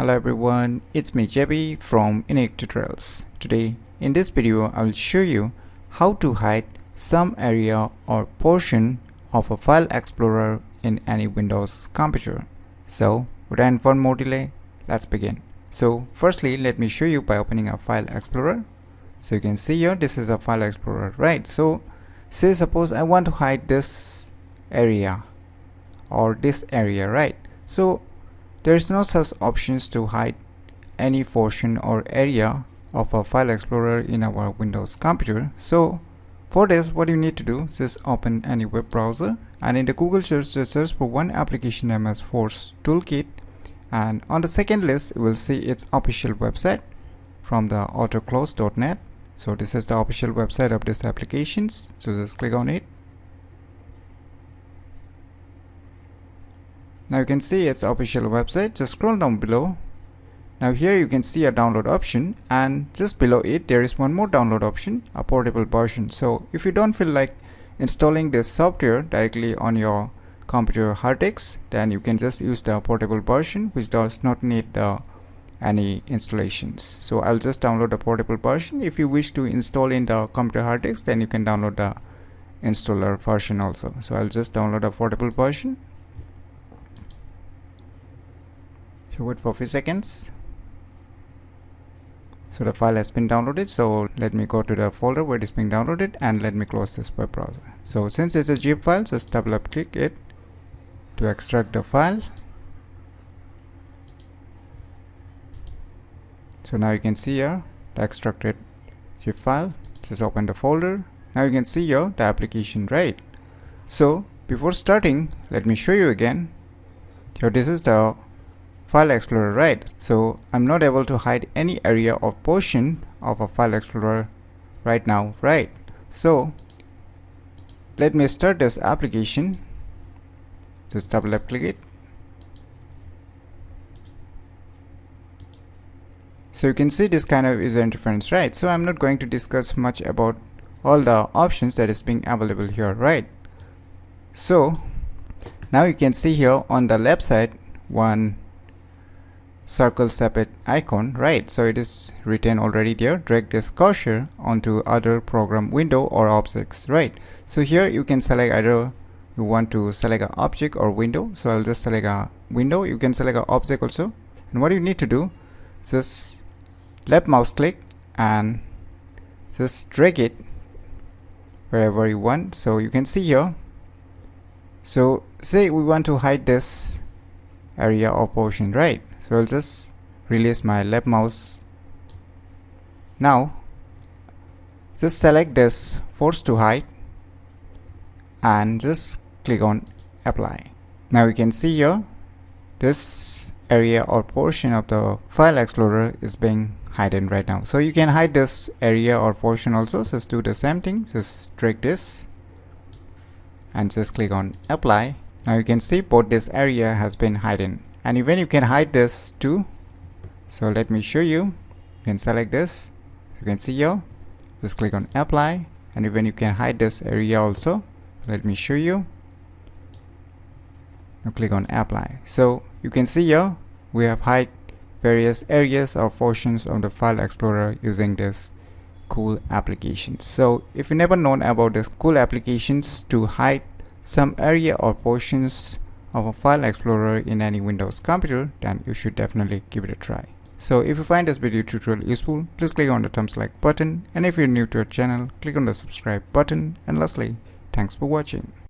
Hello everyone, it's me JB from UniqueTutorials. Today in this video I will show you how to hide some area or portion of a file explorer in any Windows computer. So without one more delay, let's begin. So firstly, let me show you by opening a file explorer. So you can see here this is a file explorer, right? So say suppose I want to hide this area or this area, right? So there is no such options to hide any portion or area of a file explorer in our Windows computer. So for this, what you need to do is just open any web browser, and in the Google search, just search for one application named as Force Toolkit, and on the second list you will see its official website from the autoclose.net. So this is the official website of this applications, so just click on it. Now you can see its official website. Just scroll down below. Now here you can see a download option, and just below it there is one more download option, a portable version. So if you don't feel like installing this software directly on your computer hard disk, then you can just use the portable version, which does not need any installations. So I'll just download the portable version. If you wish to install in the computer hard disk, then you can download the installer version also. So I'll just download a portable version. So wait for a few seconds. So the file has been downloaded, so let me go to the folder where it is being downloaded and let me close this web browser. So since it's a zip file, just double click it to extract the file. So now you can see here the extracted zip file. Just open the folder. Now you can see here the application, right? So before starting, let me show you again. So this is the file explorer, right? So I'm not able to hide any area or portion of a file explorer right now, right? So let me start this application. Just double click it. So you can see this kind of user interface, right? So I'm not going to discuss much about all the options that is being available here, right? So now you can see here on the left side one circle separate icon, right? So it is written already there. Drag this cursor onto other program window or objects, right? So here you can select either you want to select an object or window. So I'll just select a window. You can select an object also, and what you need to do, just left mouse click and just drag it wherever you want. So you can see here, so say we want to hide this area or portion, right? So I'll just release my left mouse. Now just select this force to hide and just click on apply. Now you can see here this area or portion of the file explorer is being hidden right now. So you can hide this area or portion also. Just do the same thing. Just drag this and just click on apply. Now you can see both this area has been hidden, and even you can hide this too. So let me show you. You can select this. You can see here, just click on apply, and even you can hide this area also. Let me show you. Now click on apply. So you can see here we have hide various areas or portions of the file explorer using this cool application. So if you never known about this cool applications to hide some area or portions of a file explorer in any Windows computer, then you should definitely give it a try. So if you find this video tutorial useful, please click on the thumbs like button, and if you're new to our channel, click on the subscribe button, and lastly, thanks for watching.